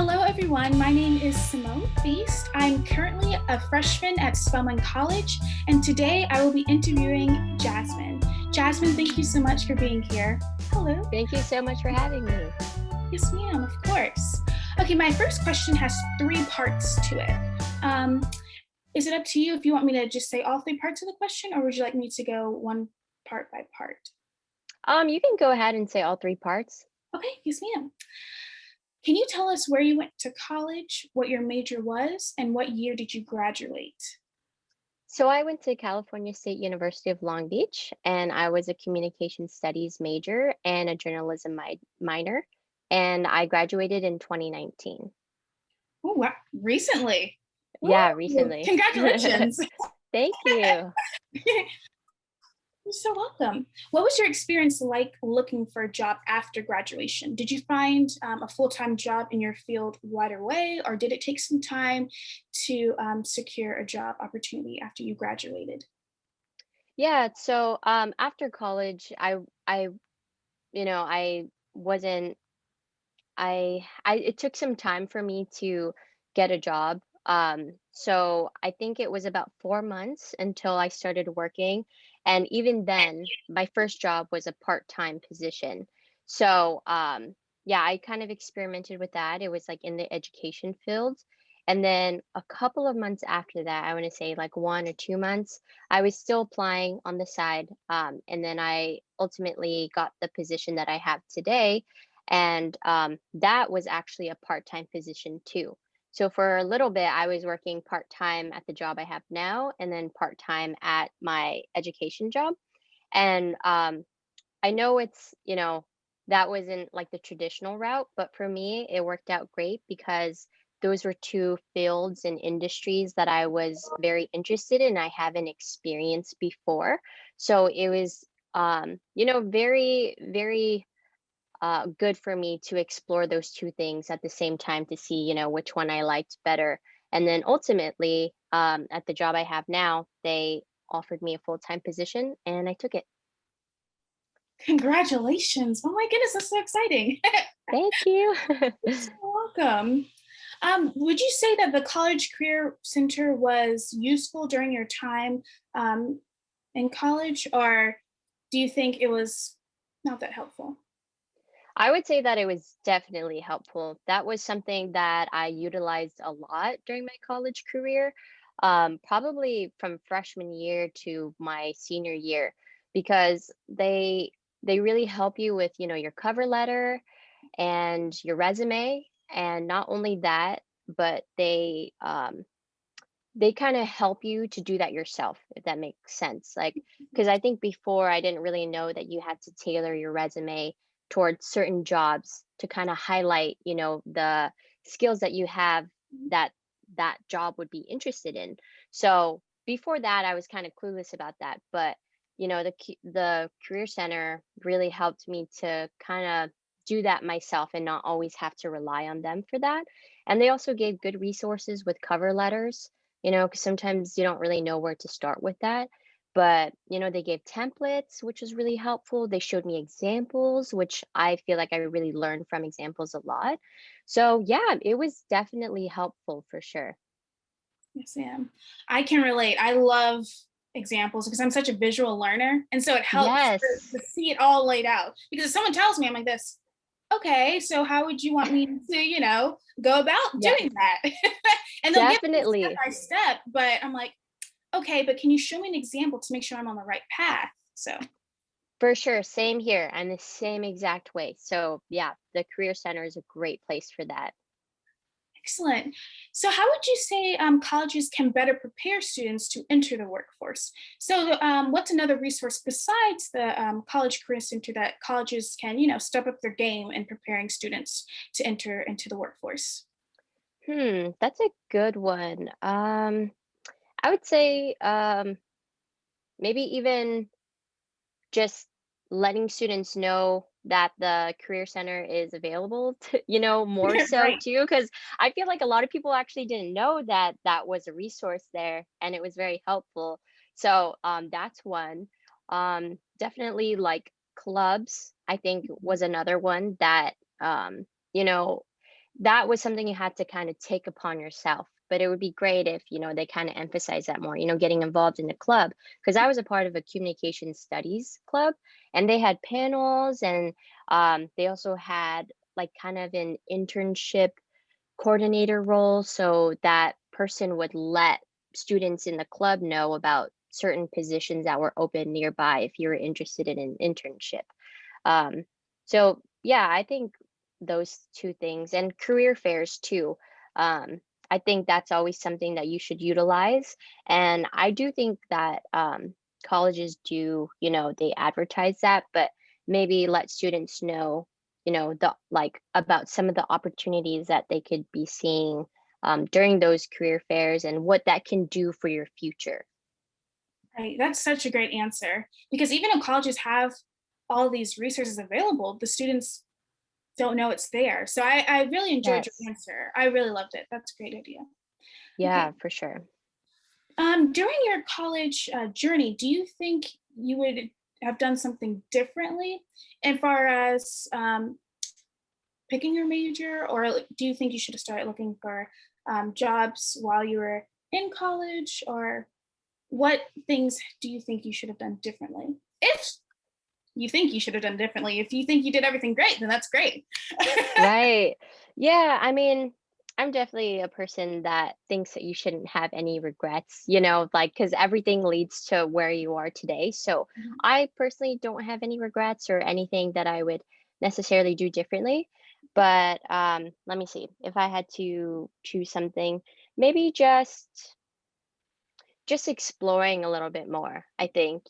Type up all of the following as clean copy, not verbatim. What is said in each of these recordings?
Hello, everyone. My name is Simone Feast. I'm currently a freshman at Spelman College, and today I will be interviewing Jasmine. Jasmine, thank you so much for being here. Hello. Thank you so much for having me. Yes, ma'am, of course. Okay, my first question has three parts to it. Is it up to you if you want me to just say all three parts of the question, or would you like me to go one part by part? You can go ahead and say all three parts. Okay, yes, ma'am. Can you tell us where you went to college, what your major was, and what year did you graduate? So I went to California State University of Long Beach, and I was a communication studies major and a journalism minor, and I graduated in 2019. Oh, wow. Recently. Yeah, Woo! recently. Congratulations. Thank you. You're so welcome. What was your experience like looking for a job after graduation? Did you find a full-time job in your field right away, or did it take some time to secure a job opportunity after you graduated? Yeah, so after college, I I wasn't I it took some time for me to get a job. So I think it was about 4 months until I started working. And even then, my first job was a part-time position. So yeah, I kind of experimented with that. It was like in the education field. And then a couple of months after that, I want to say like 1 or 2 months, I was still applying on the side. And then I ultimately got the position that I have today, and that was actually a part-time position too. So for a little bit, I was working part-time at the job I have now, and then part-time at my education job. And I know that wasn't like the traditional route, but for me, it worked out great because those were two fields and industries that I was very interested in. I haven't experienced before. So it was, very, very good for me to explore those two things at the same time to see, which one I liked better. And then ultimately, at the job I have now, they offered me a full-time position and I took it. Congratulations. Oh my goodness, that's so exciting. Thank you. You're so welcome. Would you say that the College Career Center was useful during your time um, in college, or do you think it was not that helpful? I would say that it was definitely helpful. That was something that I utilized a lot during my college career, probably from freshman year to my senior year, because they really help you with, your cover letter and your resume. And not only that, but they kind of help you to do that yourself, if that makes sense. Like, because I think before I didn't really know that you had to tailor your resume towards certain jobs to kind of highlight, the skills that you have that that job would be interested in. So before that, I was kind of clueless about that. But, the Career Center really helped me to kind of do that myself and not always have to rely on them for that. And they also gave good resources with cover letters, because sometimes you don't really know where to start with that. But, they gave templates, which was really helpful. They showed me examples, which I feel like I really learned from examples a lot. So, yeah, it was definitely helpful for sure. Yes, ma'am. I can relate. I love examples because I'm such a visual learner. And so it helps to Yes, see it all laid out. Because if someone tells me, I'm like this, okay, so how would you want me to, go about yes, doing that? And they'll give me step definitely. by step, but I'm like, okay, but can you show me an example to make sure I'm on the right path? So For sure. Same here. I'm the same exact way. So, yeah, the Career Center is a great place for that. excellent. So, how would you say colleges can better prepare students to enter the workforce? So, what's another resource besides the College Career Center that colleges can, step up their game in preparing students to enter into the workforce? That's a good one. I would say maybe even just letting students know that the career center is available to, more so Right. too, because I feel like a lot of people actually didn't know that that was a resource there and it was very helpful. So that's one. Definitely like clubs, I think was another one that, you know that was something you had to kind of take upon yourself. But it would be great if, they kind of emphasize that more, getting involved in the club. Because I was a part of a communication studies club, and they had panels, and they also had like kind of an internship coordinator role. So that person would let students in the club know about certain positions that were open nearby if you were interested in an internship. Um, so yeah, I think those two things and career fairs too. Um, I think that's always something that you should utilize. And I do think that colleges do, they advertise that, but maybe let students know, the like about some of the opportunities that they could be seeing during those career fairs and what that can do for your future. Right. That's such a great answer because even though colleges have all these resources available, the students don't know it's there. So I really enjoyed your Yes. answer. I really loved it. That's a great idea. Okay. Yeah, for sure. During your college journey, do you think you would have done something differently as far as picking your major, or like, do you think you should have started looking for jobs while you were in college, or what things do you think you should have done differently? If you think you should have done differently, if you think you did everything great, then that's great. Right. Yeah, I mean, I'm definitely a person that thinks that you shouldn't have any regrets, like, because everything leads to where you are today. So Mhm. I personally don't have any regrets or anything that I would necessarily do differently. But let me see. If I had to choose something, maybe just exploring a little bit more. I think,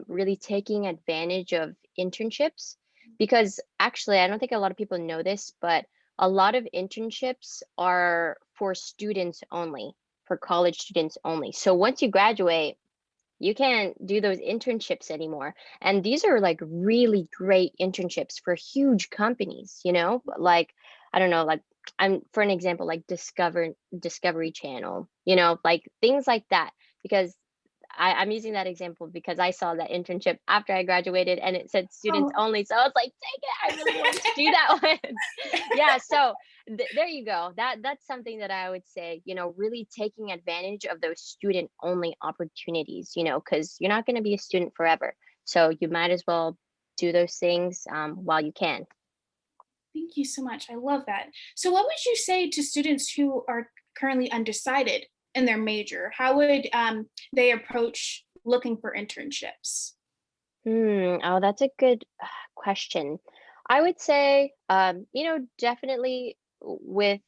really taking advantage of internships, because actually I don't think a lot of people know this, but a lot of internships are for students only, for college students only. So once you graduate, you can't do those internships anymore. And these are like really great internships for huge companies, like, I don't know, like, I'm for an example, like Discovery Channel, like things like that. Because I'm using that example because I saw that internship after I graduated and it said students Oh, only. So I was like, dang it, I really wanted to do that one. Yeah, so there you go. That's something that I would say, really taking advantage of those student only opportunities, because you're not going to be a student forever. So you might as well do those things while you can. thank you so much. I love that. So, what would you say to students who are currently undecided in their major? How would they approach looking for internships? Oh, that's a good question. I would say, definitely with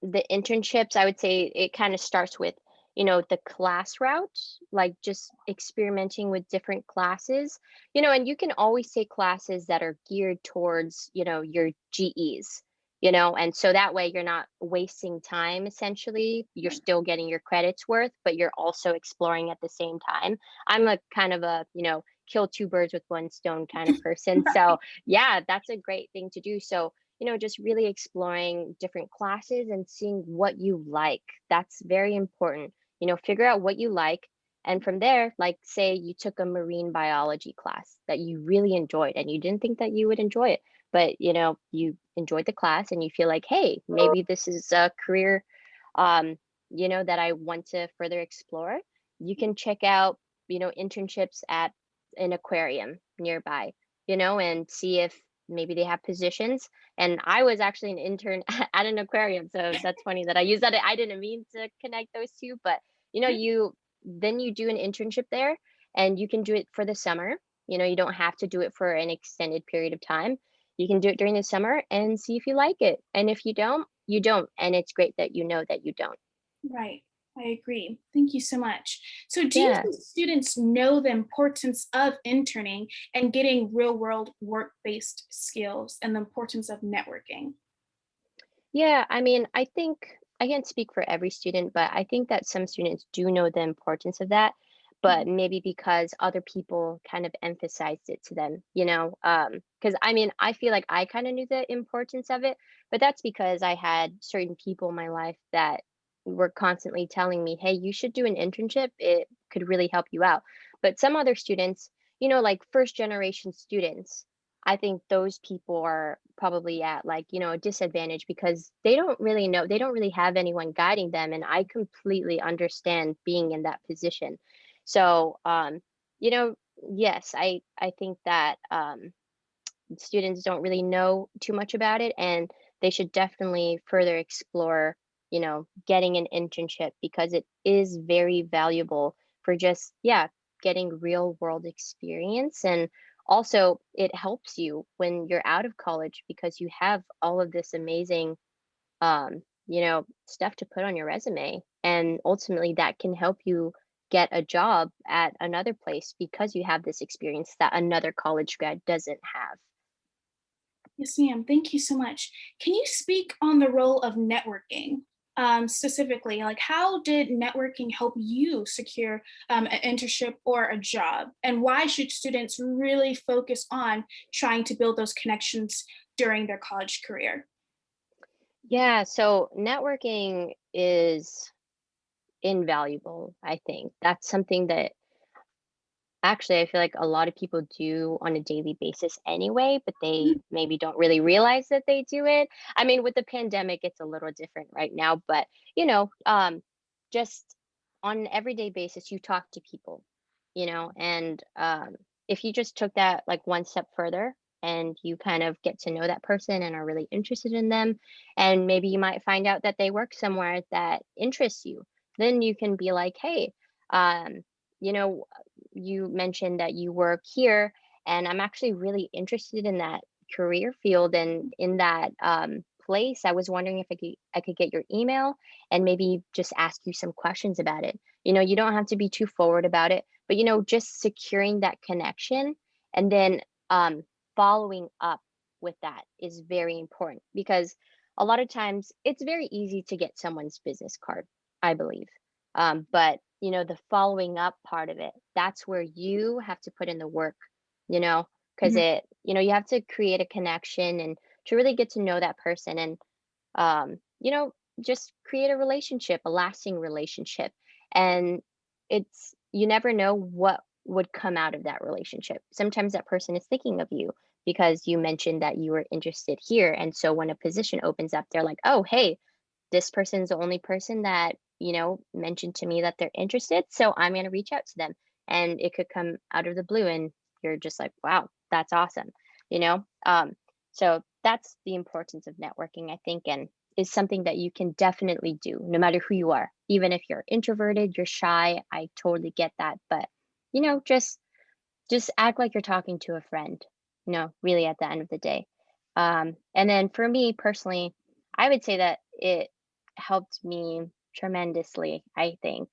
the internships, I would say it kind of starts with, the class route, like just experimenting with different classes, and you can always take classes that are geared towards, your GEs, and so that way you're not wasting time essentially. You're Right. still getting your credits worth, but you're also exploring at the same time. I'm a kind of a, kill two birds with one stone kind of person. So, yeah, that's a great thing to do. So, just really exploring different classes and seeing what you like. That's very important. Figure out what you like. And from there, like, say you took a marine biology class that you really enjoyed and you didn't think that you would enjoy it, but you enjoyed the class and you feel like, hey, maybe this is a career, um, that I want to further explore. You can check out, internships at an aquarium nearby, and see if maybe they have positions. And I was actually an intern at an aquarium, so that's funny that I used that. I didn't mean to connect those two, but you then you do an internship there, and you can do it for the summer. You don't have to do it for an extended period of time. You can do it during the summer and see if you like it. And if you don't, you don't. And it's great that you know that you don't. Right. I agree. Thank you so much. So, do you Yeah. think students know the importance of interning and getting real world work based skills and the importance of networking? Yeah, I mean, I think I can't speak for every student, but I think that some students do know the importance of that, but Mhm. maybe because other people kind of emphasized it to them, because I mean, I feel like I kind of knew the importance of it, but that's because I had certain people in my life that were constantly telling me, hey, you should do an internship. It could really help you out. But some other students, like first generation students, I think those people are probably at like, a disadvantage because they don't really know, they don't really have anyone guiding them. And I completely understand being in that position. So, you know, yes, I think that students don't really know too much about it, and they should definitely further explore, getting an internship because it is very valuable for just, yeah, getting real world experience. And also it helps you when you're out of college because you have all of this amazing stuff to put on your resume, and ultimately that can help you get a job at another place because you have this experience that another college grad doesn't have. Yes, ma'am. Thank you so much. Can you speak on the role of networking? Specifically, like how did networking help you secure an internship or a job? And why should students really focus on trying to build those connections during their college career? Yeah, so networking is invaluable, I think. That's something that actually I feel like a lot of people do on a daily basis anyway, but they Mhm. maybe don't really realize that they do it. I mean, with the pandemic, it's a little different right now, but just on an everyday basis, you talk to people, and if you just took that like one step further and you kind of get to know that person and are really interested in them, and maybe you might find out that they work somewhere that interests you, then you can be like, hey, you know, you mentioned that you work here, and I'm actually really interested in that career field and in that place. I was wondering if I could get your email and maybe just ask you some questions about it. You don't have to be too forward about it, but just securing that connection and then following up with that is very important because a lot of times it's very easy to get someone's business card, I believe. But the following up part of it, that's where you have to put in the work, you know, because Mhm. you have to create a connection and to really get to know that person and, just create a relationship, a lasting relationship. And you never know what would come out of that relationship. Sometimes that person is thinking of you because you mentioned that you were interested here. And so when a position opens up, they're like, oh, hey, this person's the only person that, mentioned to me that they're interested. So I'm going to reach out to them. And it could come out of the blue. And you're just like, wow, that's awesome. You know? So that's the importance of networking, I think, and is something that you can definitely do no matter who you are. Even if you're introverted, you're shy, I totally get that. But, just act like you're talking to a friend, really at the end of the day. And then for me personally, I would say that it helped me tremendously, I think.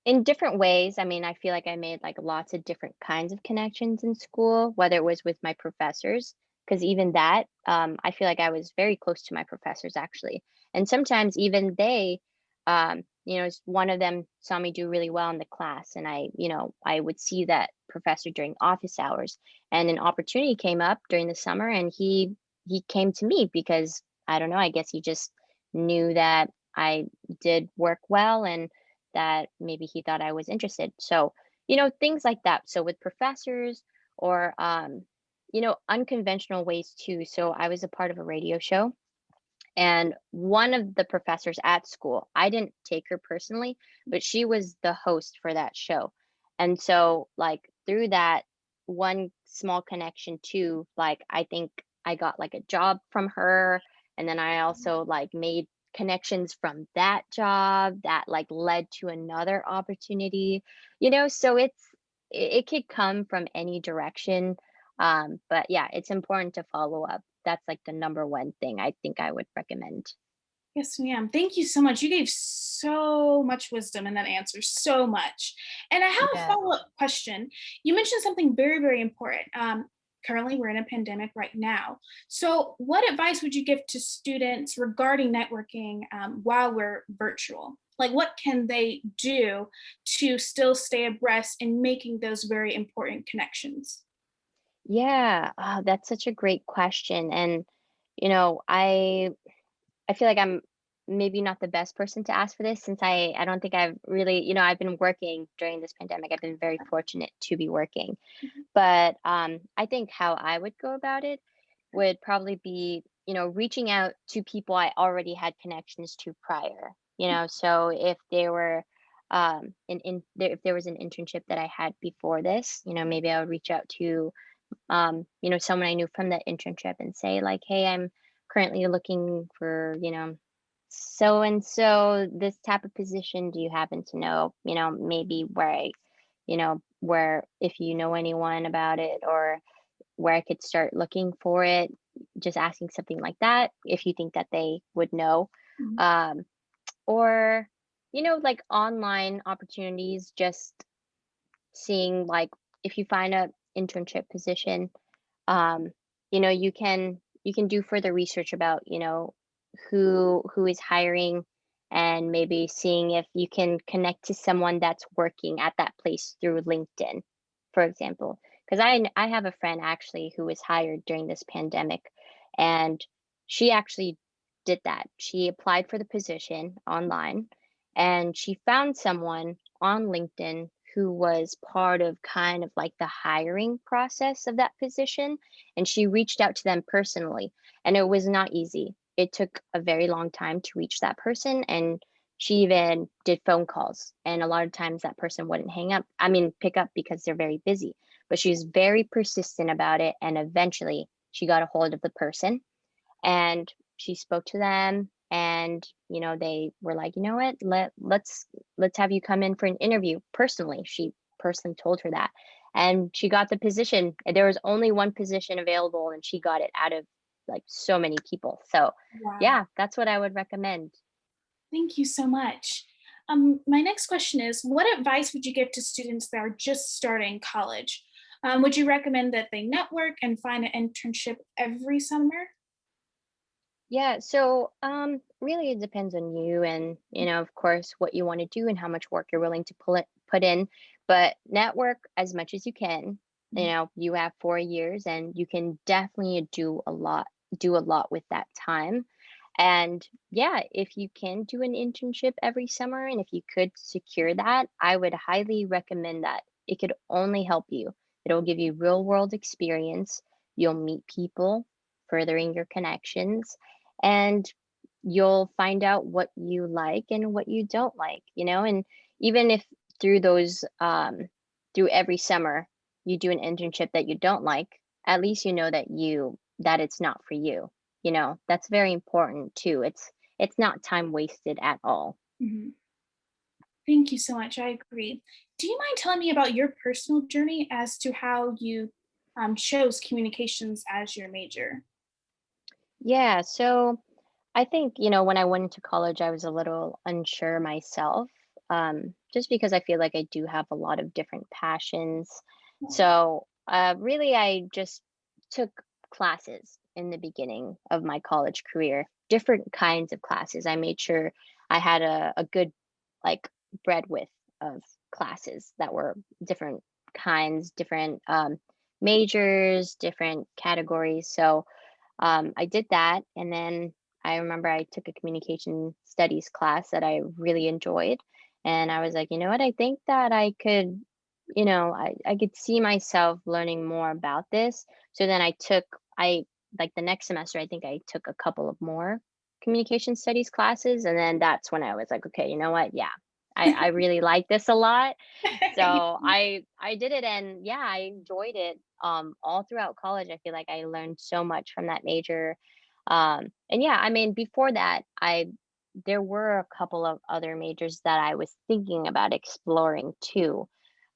In different ways. I mean, I feel like I made like lots of different kinds of connections in school, whether it was with my professors, because even that, I feel like I was very close to my professors actually. And sometimes even they, one of them saw me do really well in the class, and I would see that professor during office hours, and an opportunity came up during the summer, and he came to me because I don't know, I guess he just knew that I did work well and that maybe he thought I was interested. So, things like that. So with professors or unconventional ways too. So I was a part of a radio show, and one of the professors at school, I didn't take her personally, but she was the host for that show. And so like through that one small connection too, like I think I got like a job from her, and then I also like made connections from that job that like led to another opportunity. So it could come from any direction. But yeah, it's important to follow up. That's like the number one thing I think I would recommend. Yes, ma'am. Thank you so much. You gave so much wisdom in that answer, so much. And I have a Yeah. follow up question. You mentioned something very, very important. Currently, we're in a pandemic right now. So, what advice would you give to students regarding networking while we're virtual? Like, what can they do to still stay abreast in making those very important connections? Yeah, oh, that's such a great question. And I feel like I'm maybe not the best person to ask for this since I don't think I've really, I've been working during this pandemic. I've been very fortunate to be working. Mhm. But I think how I would go about it would probably be, reaching out to people I already had connections to prior. So if they were if there was an internship that I had before this, maybe I would reach out to someone I knew from that internship and say like, "Hey, I'm currently looking for, so and so this type of position. Do you happen to know, maybe where if you know anyone about it or where I could start looking for it?" Just asking something like that if you think that they would know. Mhm. Um, or like online opportunities, just seeing like if you find a internship position, um, you can do further research about, who is hiring, and maybe seeing if you can connect to someone that's working at that place through LinkedIn, for example. Because I have a friend actually who was hired during this pandemic, and she actually did that. She applied for the position online, and she found someone on LinkedIn who was part of kind of like the hiring process of that position, and she reached out to them personally, and it was not easy. It took a very long time to reach that person, and she even did phone calls, and a lot of times that person wouldn't pick up because they're very busy. But she was very persistent about it, and eventually she got a hold of the person, and she spoke to them, and they were like, "You know what, let's have you come in for an interview personally." She personally told her that, and she got the position. And there was only one position available, and she got it out of like so many people. So Wow. yeah, that's what I would recommend. Thank you so much. My next question is, what advice would you give to students that are just starting college? Would you recommend that they network and find an internship every summer? Yeah, so really it depends on you, and of course what you want to do and how much work you're willing to put in. But network as much as you can. Mhm. You have 4 years, and you can definitely do a lot with that time. And yeah, if you can do an internship every summer, and if you could secure that, I would highly recommend that. It could only help you. It'll give you real world experience. You'll meet people, furthering your connections, and you'll find out what you like and what you don't like, and even if through those through every summer you do an internship that you don't like, at least you know that it's not for you. That's very important too. It's not time wasted at all. Mhm. Thank you so much. I agree. Do you mind telling me about your personal journey as to how you chose communications as your major? Yeah, so I think, when I went into college, I was a little unsure myself, just because I feel like I do have a lot of different passions. So, really, I just took classes in the beginning of my college career, different kinds of classes. I made sure I had a good, like, breadwidth of classes that were different kinds, different majors, different categories. So, I did that, and then I remember I took a communication studies class that I really enjoyed, and I was like, you know what, I think that I could, I could see myself learning more about this. So then I like the next semester, I think I took a couple of more communication studies classes, and then that's when I was like, okay, you know what, yeah, I really like this a lot. So I did it, and yeah, I enjoyed it all throughout college. I feel like I learned so much from that major. And yeah, I mean before that, I there were a couple of other majors that I was thinking about exploring too.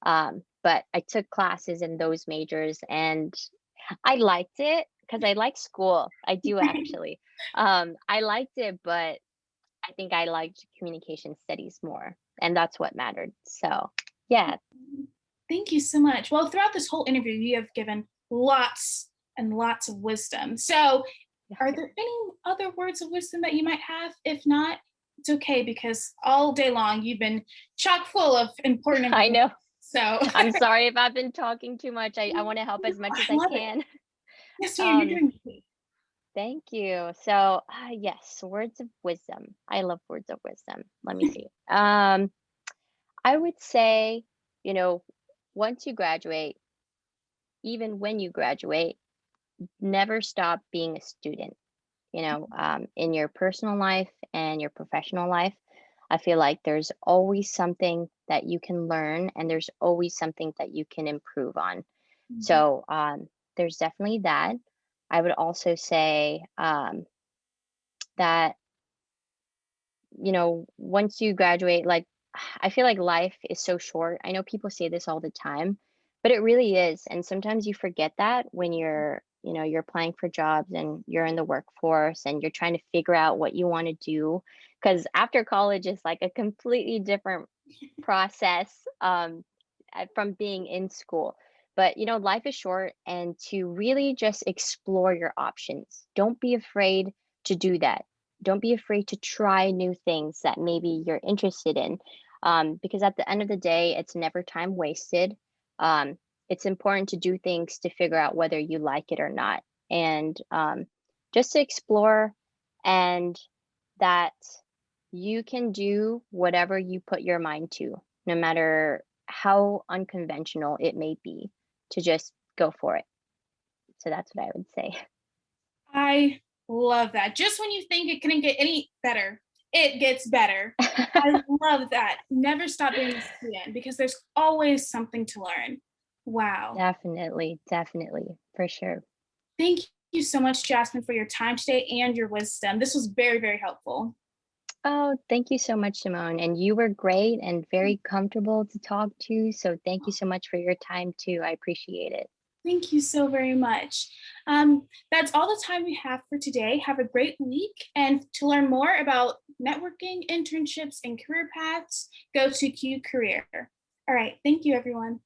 But I took classes in those majors, and I liked it because I like school. I do actually. I liked it, but I think I liked communication studies more, and that's what mattered. So, yeah. Thank you so much. Well, throughout this whole interview, you have given lots and lots of wisdom. So, are there any other words of wisdom that you might have? If not, it's okay because all day long you've been chock full of important I information. know. So, I'm sorry if I've been talking too much. I want to help as much I as I love it. can. Yes, ma'am, you're Um, doing great. Thank you. So, yes, words of wisdom. I love words of wisdom. Let me see. I would say, you know, once you graduate, even when you graduate, never stop being a student. In your personal life and your professional life, I feel like there's always something that you can learn and there's always something that you can improve on. Mhm. So, there's definitely that. I would also say that once you graduate, like, I feel like life is so short. I know people say this all the time, but it really is. And sometimes you forget that when you're applying for jobs and you're in the workforce and you're trying to figure out what you want to do. Because after college is like a completely different process from being in school. But life is short, and to really just explore your options. Don't be afraid to do that. Don't be afraid to try new things that maybe you're interested in. Because at the end of the day, it's never time wasted. It's important to do things to figure out whether you like it or not. And just to explore, and that you can do whatever you put your mind to, no matter how unconventional it may be, to just go for it. So that's what I would say. I love that. Just when you think it couldn't get any better, it gets better. I love that. Never stop being a student because there's always something to learn. Wow. Definitely, definitely, for sure. Thank you so much, Jasmine, for your time today and your wisdom. This was very, very helpful. Oh, thank you so much, Simone. And you were great and very comfortable to talk to. So thank you so much for your time too. I appreciate it. Thank you so very much. That's all the time we have for today. Have a great week. And to learn more about networking, internships, and career paths, go to Q Career. All right. Thank you, everyone.